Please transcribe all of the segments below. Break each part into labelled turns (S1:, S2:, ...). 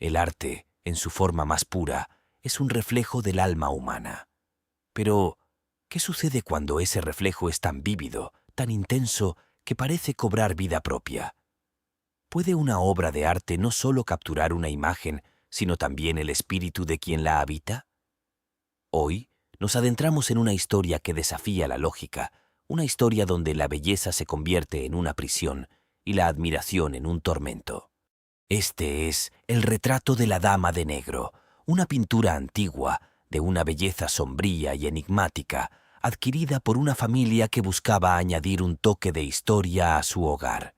S1: El arte, en su forma más pura, es un reflejo del alma humana. Pero, ¿qué sucede cuando ese reflejo es tan vívido, tan intenso, que parece cobrar vida propia? ¿Puede una obra de arte no solo capturar una imagen, sino también el espíritu de quien la habita? Hoy nos adentramos en una historia que desafía la lógica, una historia donde la belleza se convierte en una prisión y la admiración en un tormento. Este es El retrato de la Dama de Negro, una pintura antigua, de una belleza sombría y enigmática, adquirida por una familia que buscaba añadir un toque de historia a su hogar.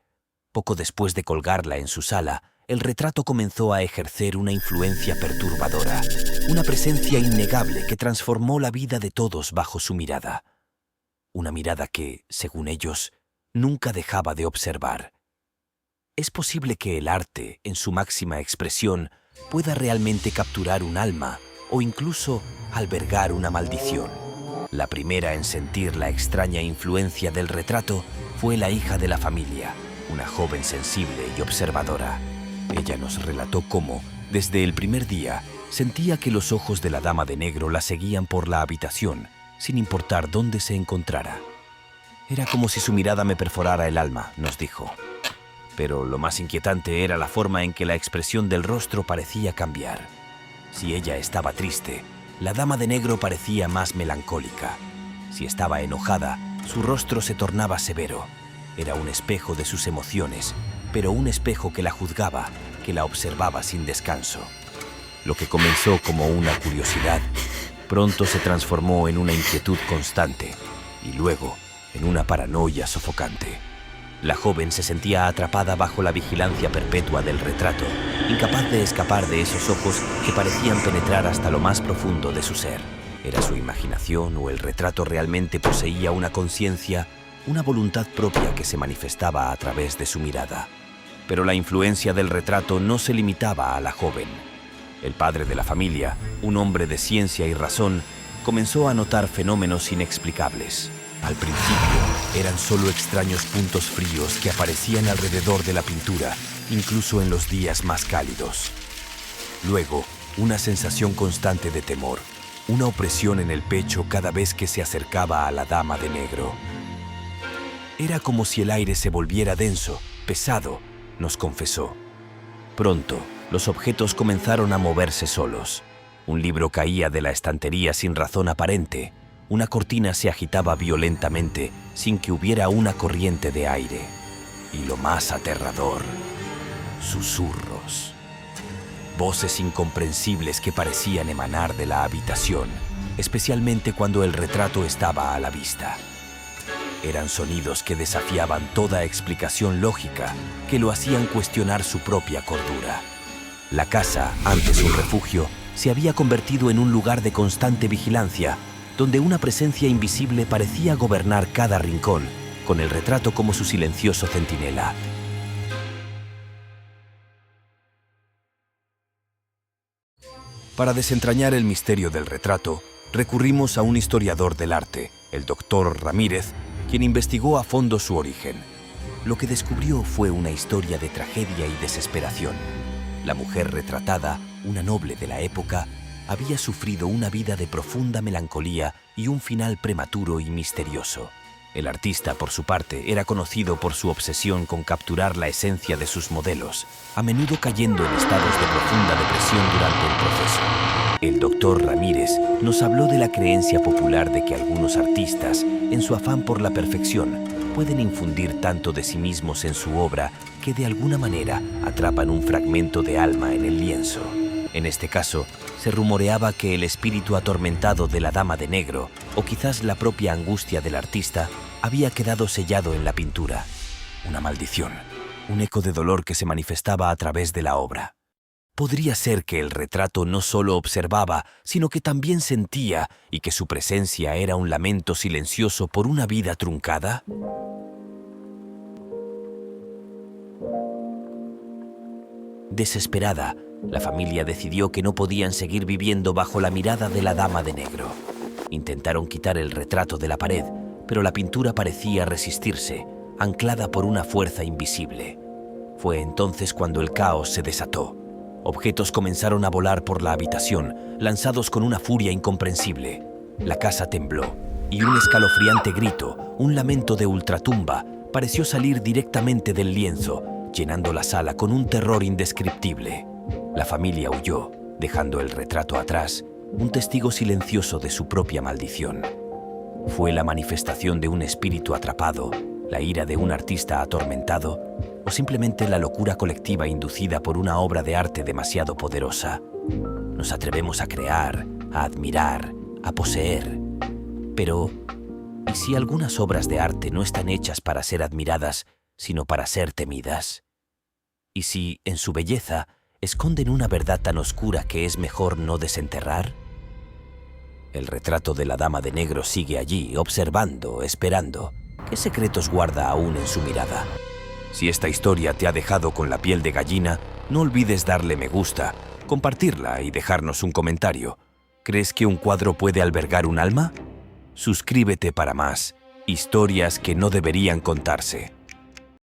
S1: Poco después de colgarla en su sala, el retrato comenzó a ejercer una influencia perturbadora, una presencia innegable que transformó la vida de todos bajo su mirada. Una mirada que, según ellos, nunca dejaba de observar. ¿Es posible que el arte, en su máxima expresión, pueda realmente capturar un alma o incluso albergar una maldición? La primera en sentir la extraña influencia del retrato fue la hija de la familia, una joven sensible y observadora. Ella nos relató cómo, desde el primer día, sentía que los ojos de la Dama de Negro la seguían por la habitación, sin importar dónde se encontrara. Era como si su mirada me perforara el alma, nos dijo. Pero lo más inquietante era la forma en que la expresión del rostro parecía cambiar. Si ella estaba triste, la Dama de Negro parecía más melancólica. Si estaba enojada, su rostro se tornaba severo. Era un espejo de sus emociones, pero un espejo que la juzgaba, que la observaba sin descanso. Lo que comenzó como una curiosidad, pronto se transformó en una inquietud constante y luego en una paranoia sofocante. La joven se sentía atrapada bajo la vigilancia perpetua del retrato, incapaz de escapar de esos ojos que parecían penetrar hasta lo más profundo de su ser. ¿Era su imaginación o el retrato realmente poseía una conciencia, una voluntad propia que se manifestaba a través de su mirada? Pero la influencia del retrato no se limitaba a la joven. El padre de la familia, un hombre de ciencia y razón, comenzó a notar fenómenos inexplicables. Al principio, eran solo extraños puntos fríos que aparecían alrededor de la pintura, incluso en los días más cálidos. Luego, una sensación constante de temor, una opresión en el pecho cada vez que se acercaba a la Dama de Negro. Era como si el aire se volviera denso, pesado, nos confesó. Pronto, los objetos comenzaron a moverse solos. Un libro caía de la estantería sin razón aparente. Una cortina se agitaba violentamente sin que hubiera una corriente de aire. Y lo más aterrador, susurros. Voces incomprensibles que parecían emanar de la habitación, especialmente cuando el retrato estaba a la vista. Eran sonidos que desafiaban toda explicación lógica, que lo hacían cuestionar su propia cordura. La casa, antes un refugio, se había convertido en un lugar de constante vigilancia, donde una presencia invisible parecía gobernar cada rincón, con el retrato como su silencioso centinela. Para desentrañar el misterio del retrato, recurrimos a un historiador del arte, el Dr. Ramírez, quien investigó a fondo su origen. Lo que descubrió fue una historia de tragedia y desesperación. La mujer retratada, una noble de la época, había sufrido una vida de profunda melancolía y un final prematuro y misterioso. El artista, por su parte, era conocido por su obsesión con capturar la esencia de sus modelos, a menudo cayendo en estados de profunda depresión durante el proceso. El doctor Ramírez nos habló de la creencia popular de que algunos artistas, en su afán por la perfección, pueden infundir tanto de sí mismos en su obra que de alguna manera atrapan un fragmento de alma en el lienzo. En este caso, se rumoreaba que el espíritu atormentado de la Dama de Negro, o quizás la propia angustia del artista, había quedado sellado en la pintura. Una maldición, un eco de dolor que se manifestaba a través de la obra. ¿Podría ser que el retrato no solo observaba, sino que también sentía, y que su presencia era un lamento silencioso por una vida truncada? Desesperada, la familia decidió que no podían seguir viviendo bajo la mirada de la Dama de Negro. Intentaron quitar el retrato de la pared, pero la pintura parecía resistirse, anclada por una fuerza invisible. Fue entonces cuando el caos se desató. Objetos comenzaron a volar por la habitación, lanzados con una furia incomprensible. La casa tembló, y un escalofriante grito, un lamento de ultratumba, pareció salir directamente del lienzo, llenando la sala con un terror indescriptible. La familia huyó, dejando el retrato atrás, un testigo silencioso de su propia maldición. ¿Fue la manifestación de un espíritu atrapado, la ira de un artista atormentado, o simplemente la locura colectiva inducida por una obra de arte demasiado poderosa? Nos atrevemos a crear, a admirar, a poseer. Pero, ¿y si algunas obras de arte no están hechas para ser admiradas, sino para ser temidas? ¿Y si, en su belleza, esconden una verdad tan oscura que es mejor no desenterrar? El retrato de la dama de negro sigue allí, observando, esperando. ¿Qué secretos guarda aún en su mirada? Si esta historia te ha dejado con la piel de gallina, no olvides darle me gusta, compartirla y dejarnos un comentario. ¿Crees que un cuadro puede albergar un alma? Suscríbete para más historias que no deberían contarse.